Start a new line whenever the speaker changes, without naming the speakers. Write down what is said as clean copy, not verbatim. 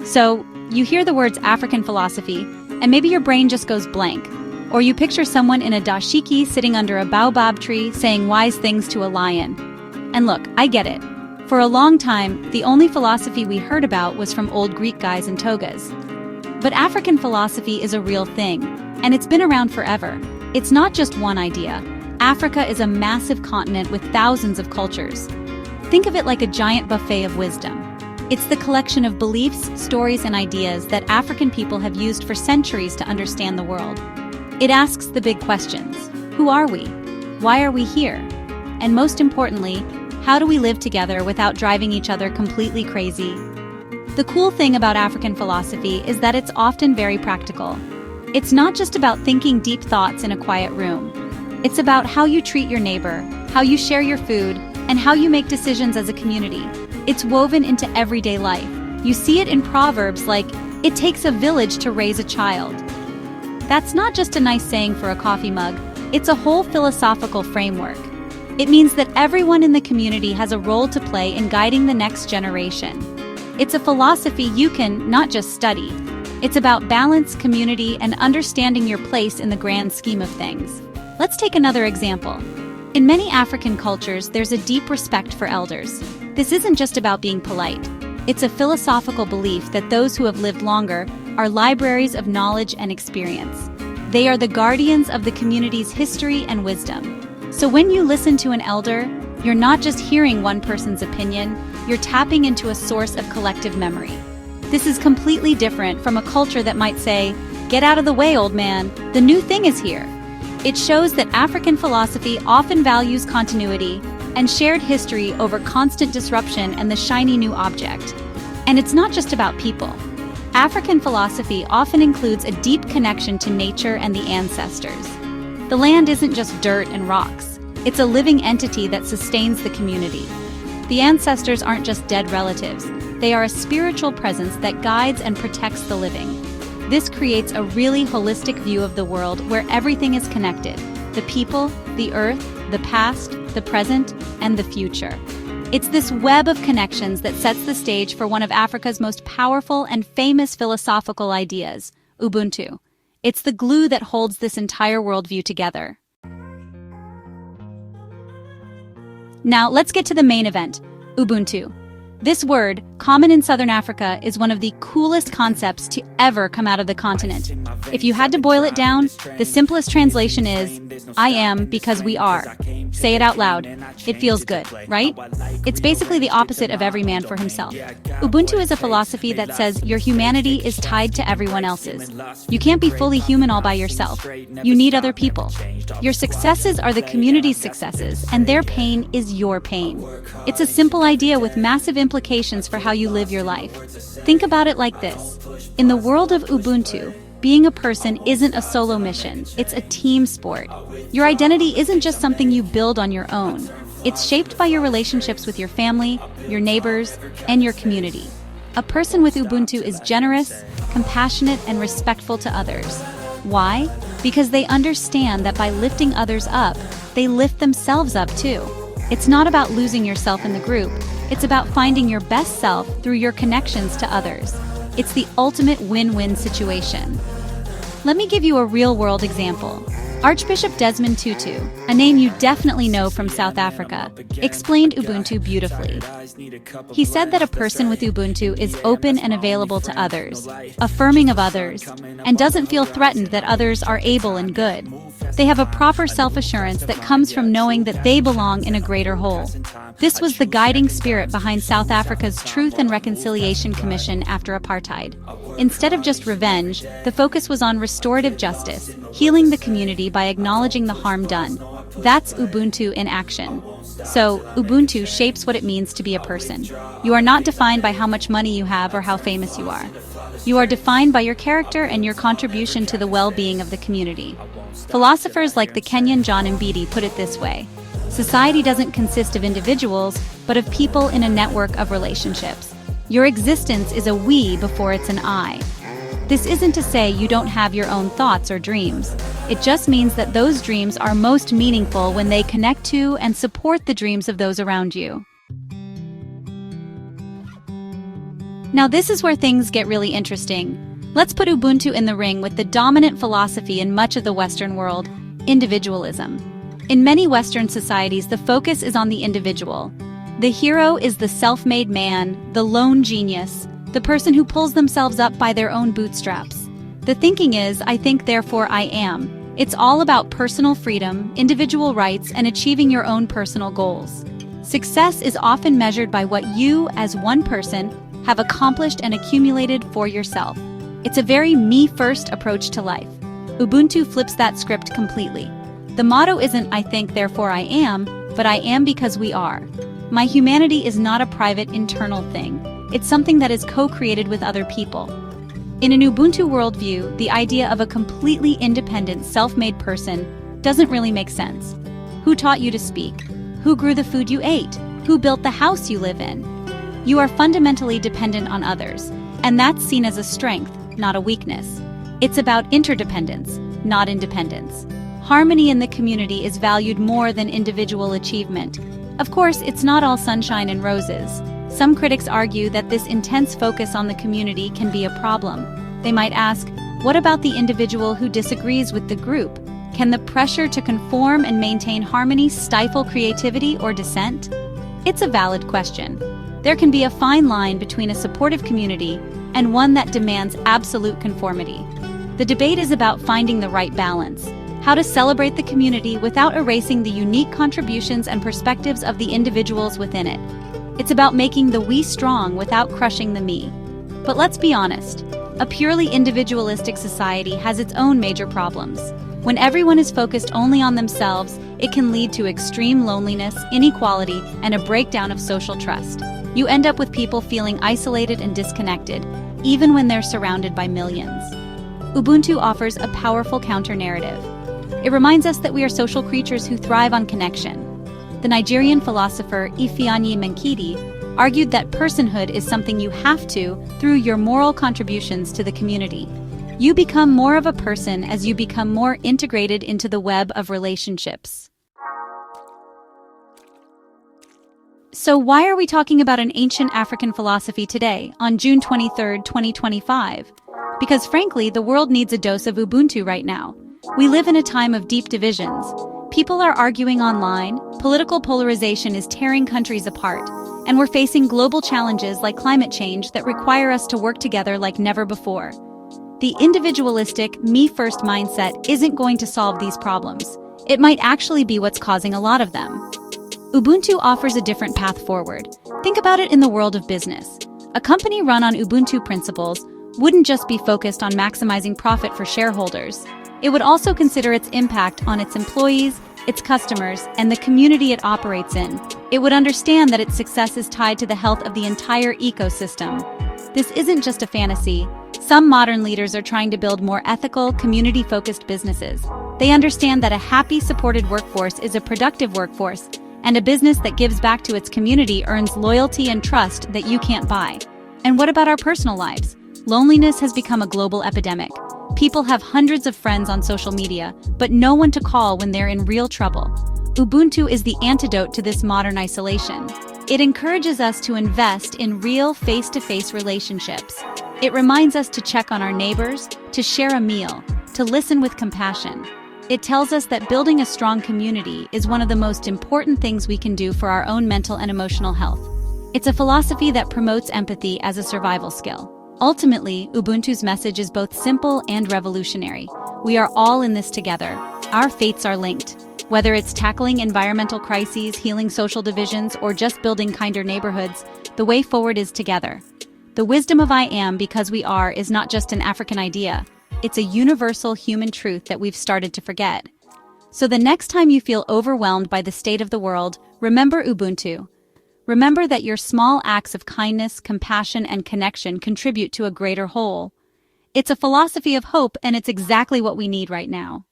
So, you hear the words African philosophy, and maybe your brain just goes blank. Or you picture someone in a dashiki sitting under a baobab tree saying wise things to a lion. And look, I get it. For a long time, the only philosophy we heard about was from old Greek guys in togas. But African philosophy is a real thing, and it's been around forever. It's not just one idea. Africa is a massive continent with thousands of cultures. Think of it like a giant buffet of wisdom. It's the collection of beliefs, stories, and ideas that African people have used for centuries to understand the world. It asks the big questions. Who are we? Why are we here? And most importantly, how do we live together without driving each other completely crazy? The cool thing about African philosophy is that it's often very practical. It's not just about thinking deep thoughts in a quiet room. It's about how you treat your neighbor, how you share your food, and how you make decisions as a community. It's woven into everyday life. You see it in proverbs like, "It takes a village to raise a child." That's not just a nice saying for a coffee mug, it's a whole philosophical framework. It means that everyone in the community has a role to play in guiding the next generation. It's a philosophy you can not just study. It's about balance, community, and understanding your place in the grand scheme of things. Let's take another example. In many African cultures, there's a deep respect for elders. This isn't just about being polite. It's a philosophical belief that those who have lived longer are libraries of knowledge and experience. They are the guardians of the community's history and wisdom. So when you listen to an elder, you're not just hearing one person's opinion, you're tapping into a source of collective memory. This is completely different from a culture that might say, "Get out of the way, old man, the new thing is here." It shows that African philosophy often values continuity and shared history over constant disruption and the shiny new object. And it's not just about people. African philosophy often includes a deep connection to nature and the ancestors. The land isn't just dirt and rocks. It's a living entity that sustains the community. The ancestors aren't just dead relatives. They are a spiritual presence that guides and protects the living. This creates a really holistic view of the world where everything is connected: the people, the earth, the past, the present, and the future. It's this web of connections that sets the stage for one of Africa's most powerful and famous philosophical ideas, Ubuntu. It's the glue that holds this entire worldview together. Now, let's get to the main event, Ubuntu. This word, common in Southern Africa, is one of the coolest concepts to ever come out of the continent. If you had to boil it down, the simplest translation is, "I am because we are." Say it out loud. It feels good, right? It's basically the opposite of every man for himself. Ubuntu is a philosophy that says your humanity is tied to everyone else's. You can't be fully human all by yourself. You need other people. Your successes are the community's successes, and their pain is your pain. It's a simple idea with massive implications for how you live your life. Think about it like this. In the world of Ubuntu, being a person isn't a solo mission, it's a team sport. Your identity isn't just something you build on your own. It's shaped by your relationships with your family, your neighbors, and your community. A person with Ubuntu is generous, compassionate, and respectful to others. Why? Because they understand that by lifting others up, they lift themselves up too. It's not about losing yourself in the group. It's about finding your best self through your connections to others. It's the ultimate win-win situation. Let me give you a real-world example. Archbishop Desmond Tutu, a name you definitely know from South Africa, explained Ubuntu beautifully. He said that a person with Ubuntu is open and available to others, affirming of others, and doesn't feel threatened that others are able and good. They have a proper self-assurance that comes from knowing that they belong in a greater whole. This was the guiding spirit behind South Africa's Truth and Reconciliation Commission after apartheid. Instead of just revenge, the focus was on restorative justice, healing the community by acknowledging the harm done. That's Ubuntu in action. So, Ubuntu shapes what it means to be a person. You are not defined by how much money you have or how famous you are. You are defined by your character and your contribution to the well-being of the community. Philosophers like the Kenyan John Mbidi put it this way: society doesn't consist of individuals, but of people in a network of relationships. Your existence is a we before it's an I. This isn't to say you don't have your own thoughts or dreams. It just means that those dreams are most meaningful when they connect to and support the dreams of those around you. Now this is where things get really interesting. Let's put Ubuntu in the ring with the dominant philosophy in much of the Western world, individualism. In many Western societies, the focus is on the individual. The hero is the self-made man, the lone genius, the person who pulls themselves up by their own bootstraps. The thinking is, I think, therefore I am. It's all about personal freedom, individual rights, and achieving your own personal goals. Success is often measured by what you, as one person, have accomplished and accumulated for yourself. It's a very me-first approach to life. Ubuntu flips that script completely. The motto isn't I think, therefore I am, but I am because we are. My humanity is not a private, internal thing. It's something that is co-created with other people. In an Ubuntu worldview, the idea of a completely independent, self-made person doesn't really make sense. Who taught you to speak? Who grew the food you ate? Who built the house you live in? You are fundamentally dependent on others, and that's seen as a strength, not a weakness. It's about interdependence, not independence. Harmony in the community is valued more than individual achievement. Of course, it's not all sunshine and roses. Some critics argue that this intense focus on the community can be a problem. They might ask, what about the individual who disagrees with the group? Can the pressure to conform and maintain harmony stifle creativity or dissent? It's a valid question. There can be a fine line between a supportive community and one that demands absolute conformity. The debate is about finding the right balance, how to celebrate the community without erasing the unique contributions and perspectives of the individuals within it. It's about making the we strong without crushing the me. But let's be honest, a purely individualistic society has its own major problems. When everyone is focused only on themselves, it can lead to extreme loneliness, inequality, and a breakdown of social trust. You end up with people feeling isolated and disconnected, even when they're surrounded by millions. Ubuntu offers a powerful counter-narrative. It reminds us that we are social creatures who thrive on connection. The Nigerian philosopher Ifeanyi Menkidu argued that personhood is something you have to through your moral contributions to the community. You become more of a person as you become more integrated into the web of relationships. So why are we talking about an ancient African philosophy today, on June 23, 2025? Because frankly, the world needs a dose of Ubuntu right now. We live in a time of deep divisions. People are arguing online, political polarization is tearing countries apart, and we're facing global challenges like climate change that require us to work together like never before. The individualistic, me-first mindset isn't going to solve these problems. It might actually be what's causing a lot of them. Ubuntu offers a different path forward. Think about it in the world of business. A company run on Ubuntu principles wouldn't just be focused on maximizing profit for shareholders. It would also consider its impact on its employees, its customers, and the community it operates in. It would understand that its success is tied to the health of the entire ecosystem. This isn't just a fantasy. Some modern leaders are trying to build more ethical, community-focused businesses. They understand that a happy, supported workforce is a productive workforce, and a business that gives back to its community earns loyalty and trust that you can't buy. And what about our personal lives? Loneliness has become a global epidemic. People have hundreds of friends on social media, but no one to call when they're in real trouble. Ubuntu is the antidote to this modern isolation. It encourages us to invest in real face-to-face relationships. It reminds us to check on our neighbors, to share a meal, to listen with compassion. It tells us that building a strong community is one of the most important things we can do for our own mental and emotional health. It's a philosophy that promotes empathy as a survival skill. Ultimately, Ubuntu's message is both simple and revolutionary. We are all in this together. Our fates are linked. Whether it's tackling environmental crises, healing social divisions, or just building kinder neighborhoods, the way forward is together. The wisdom of I am because we are is not just an African idea. It's a universal human truth that we've started to forget. So the next time you feel overwhelmed by the state of the world, remember Ubuntu. Remember that your small acts of kindness, compassion, and connection contribute to a greater whole. It's a philosophy of hope, and it's exactly what we need right now.